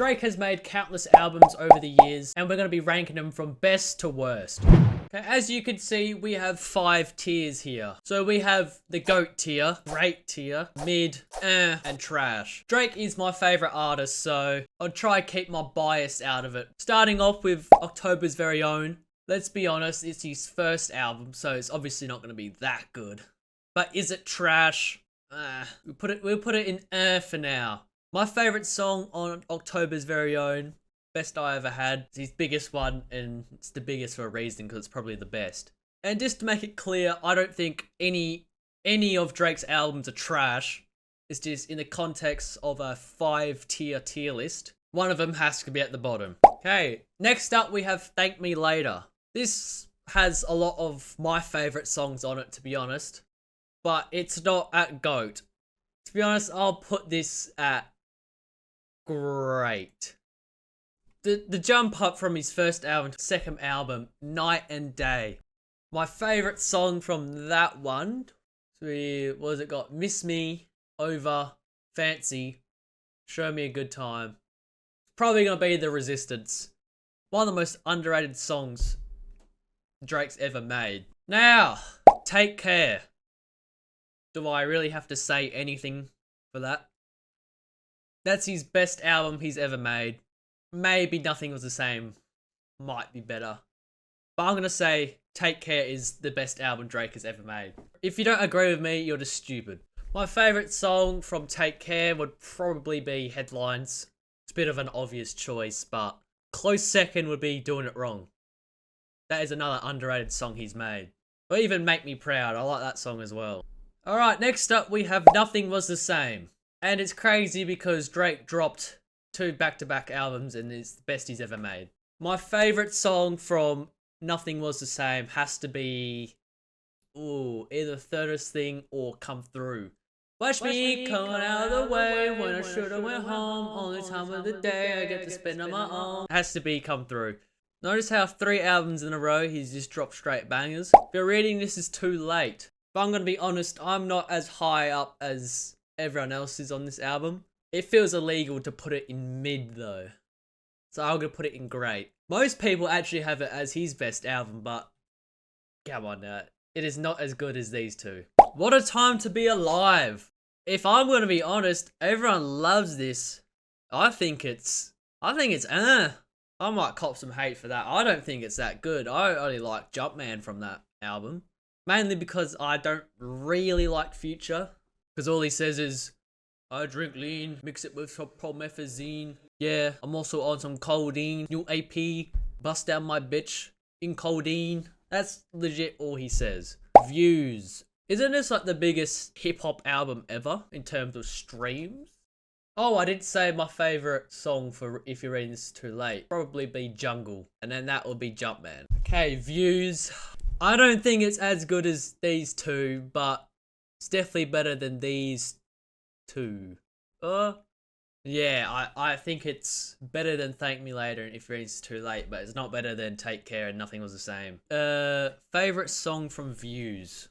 Drake has made countless albums over the years, and we're going to be ranking them from best to worst. Okay, as you can see, we have 5 tiers here. So we have the GOAT tier, great tier, mid, and trash. Drake is my favorite artist, so I'll try to keep my bias out of it. Starting off with October's Very Own. Let's be honest, it's his first album, so it's obviously not going to be that good. But is it trash? We'll put it in for now. My favorite song on October's Very Own, best I ever had. It's his biggest one, and it's the biggest for a reason because it's probably the best. And just to make it clear, I don't think any of Drake's albums are trash. It's just in the context of a 5-tier list. One of them has to be at the bottom. Okay, next up we have Thank Me Later. This has a lot of my favorite songs on it, to be honest. But it's not at GOAT. To be honest, I'll put this at great. The jump up from his first album to second album, night and day. My favorite song from that one, what has it got? Miss Me, Over, Fancy, Show Me a Good Time. Probably gonna be The Resistance. One of the most underrated songs Drake's ever made. Now, Take Care. Do I really have to say anything for that? That's his best album he's ever made. Maybe Nothing Was the Same might be better. But I'm going to say Take Care is the best album Drake has ever made. If you don't agree with me, you're just stupid. My favourite song from Take Care would probably be Headlines. It's a bit of an obvious choice, but close second would be Doing It Wrong. That is another underrated song he's made. Or even Make Me Proud, I like that song as well. Alright, next up we have Nothing Was the Same. And it's crazy because Drake dropped 2 back-to-back albums and it's the best he's ever made. My favourite song from Nothing Was the Same has to be either Furthest Thing or Come Through. Watch me coming out of the way when I should've went home. Only time of the day I get to spend on my own. Has to be Come Through. Notice how 3 albums in a row he's just dropped straight bangers. If you're reading this is too late. But I'm going to be honest, I'm not as high up as everyone else is on this album. It feels illegal to put it in mid though. So I'm going to put it in great. Most people actually have it as his best album, but come on now. It is not as good as these 2. What a Time to Be Alive. If I'm going to be honest, everyone loves this. I think it's I might cop some hate for that. I don't think it's that good. I only like Jumpman from that album. Mainly because I don't really like Future. Because all he says is, I drink lean, mix it with some promethazine. Yeah, I'm also on some codeine. New AP, bust down my bitch in codeine. That's legit all he says. Views. Isn't this like the biggest hip-hop album ever in terms of streams? Oh, I didn't say my favourite song for If You're Reading This Too Late. Probably be Jungle. And then that would be Jumpman. Okay, views. I don't think it's as good as these 2, but it's definitely better than these 2. Yeah, I think it's better than Thank Me Later and If You're Reading This Too Late, but it's not better than Take Care and Nothing Was the Same. Favourite song from Views.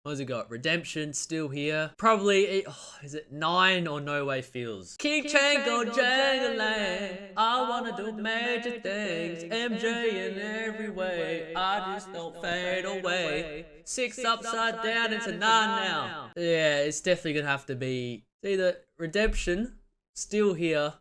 What has it got? Redemption, Still Here. Probably, is it 9 or No Way Feels? King Chango jangling, I wanna do major things. MJ in every way, I just don't fade away. 6 upside down into 9 now. Yeah, it's definitely gonna have to be either Redemption, Still Here,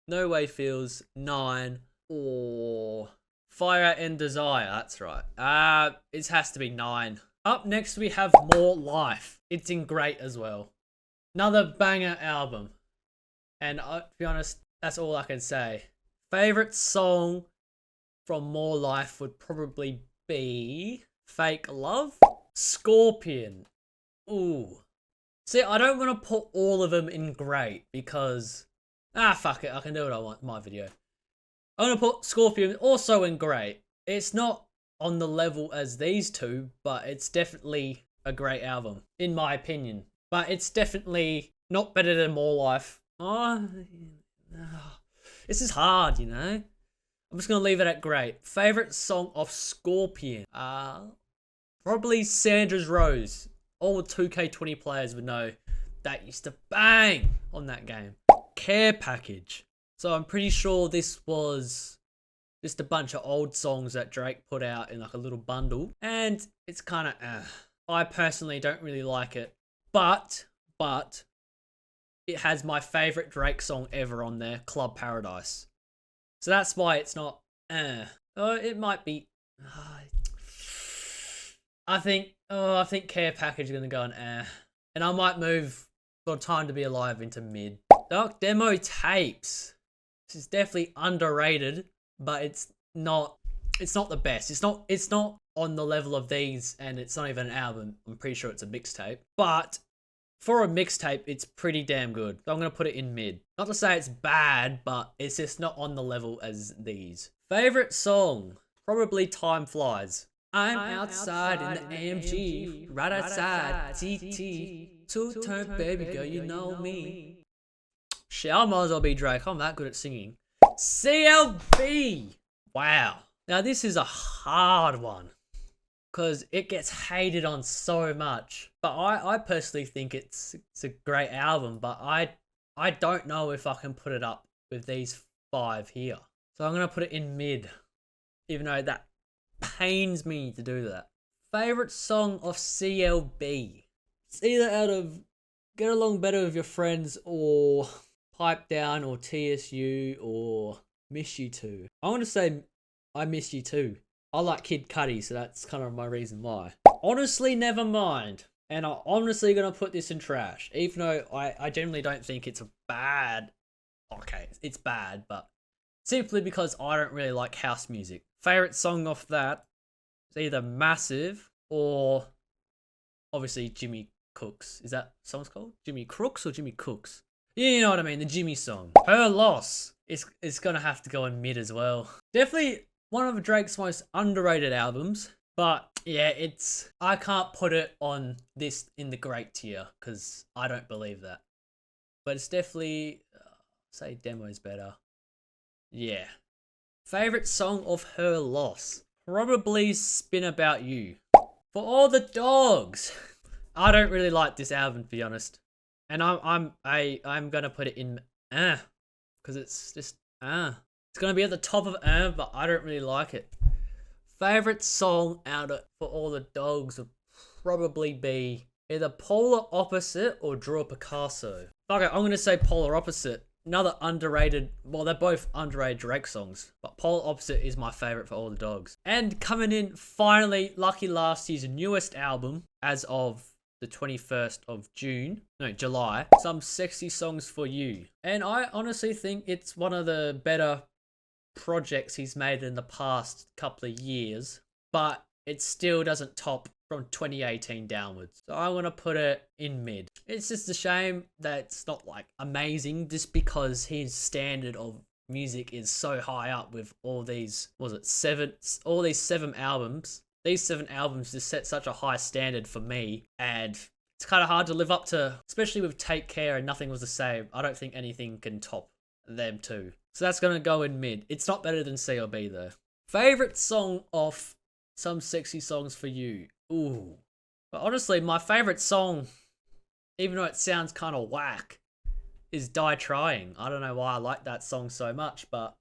No Way Feels, 9, or Fire and Desire. That's right. It has to be 9. Up next we have More Life. It's in great as well. Another banger album. And to be honest, that's all I can say. Favorite song from More Life would probably be Fake Love? Scorpion. Ooh. See, I don't want to put all of them in great because... fuck it. I can do what I want in my video. I'm going to put Scorpion also in great. It's not on the level as these 2, but it's definitely a great album, in my opinion. But it's definitely not better than More Life. This is hard, you know? I'm just going to leave it at great. Favorite song of Scorpion? Probably Sandra's Rose. All 2K20 players would know that used to bang on that game. Care Package. So I'm pretty sure this was just a bunch of old songs that Drake put out in like a little bundle. And it's kind of, I personally don't really like it. But it has my favorite Drake song ever on there, Club Paradise. So that's why it's not, it might be, I think Care Package is going to go on and I might move for Time to Be Alive into mid. Dark Demo Tapes. This is definitely underrated, but it's not the best. It's not on the level of these, and it's not even an album. I'm pretty sure it's a mixtape. But for a mixtape, it's pretty damn good. So I'm going to put it in mid. Not to say it's bad, but it's just not on the level as these. Favorite song? Probably Time Flies. I'm outside in the AMG, right outside, TT, two-turn baby girl, you know me. Shit, I might as well be Drake, I'm that good at singing. CLB! Wow. Now this is a hard one, because it gets hated on so much. But I personally think it's a great album, but I don't know if I can put it up with these 5 here. So I'm going to put it in mid, even though that pains me to do that. Favorite song of CLB? It's either out of Get Along Better With Your Friends or Pipe Down or TSU or Miss You Too. I want to say I Miss You Too. I like Kid Cudi, so that's kind of my reason why. Honestly, never mind. And I'm honestly going to put this in trash, even though I generally don't think it's bad. Okay, it's bad, but simply because I don't really like house music. Favorite song off that is either Massive or obviously Jimmy Cooks. Is that song's called? Jimmy Crooks or Jimmy Cooks? You know what I mean, the Jimmy song. Her Loss. It's gonna have to go in mid as well. Definitely one of Drake's most underrated albums. But yeah, I can't put it on this in the great tier because I don't believe that. But it's definitely, say Demo's better. Yeah. Favorite song of Her Loss? Probably Spin About You. For All the Dogs. I don't really like this album, to be honest. And I'm gonna put it in because it's just It's gonna be at the top of but I don't really like it. Favorite song out of For All the Dogs would probably be either Polar Opposite or Draw Picasso. Okay, I'm gonna say Polar Opposite. Another underrated, well, they're both underrated Drake songs, but Polar Opposite is my favorite For All the Dogs. And coming in, finally, Lucky Lasty's newest album, as of the 21st of July, Some Sexy Songs For You. And I honestly think it's one of the better projects he's made in the past couple of years, but it still doesn't top from 2018 downwards. So I want to put it in mid. It's just a shame that it's not like amazing just because his standard of music is so high up with all these, all these 7 albums. These 7 albums just set such a high standard for me, and it's kind of hard to live up to, especially with Take Care and Nothing Was the Same. I don't think anything can top them too. So that's going to go in mid. It's not better than CLB though. Favorite song off Some Sexy Songs For You? Ooh. But honestly, my favorite song, even though it sounds kind of whack, is Die Trying. I don't know why I like that song so much, but...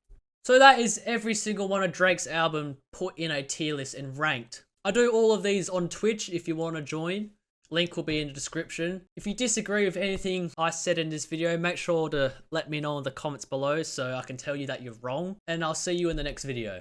So that is every single one of Drake's album put in a tier list and ranked. I do all of these on Twitch if you want to join. Link will be in the description. If you disagree with anything I said in this video, make sure to let me know in the comments below so I can tell you that you're wrong. And I'll see you in the next video.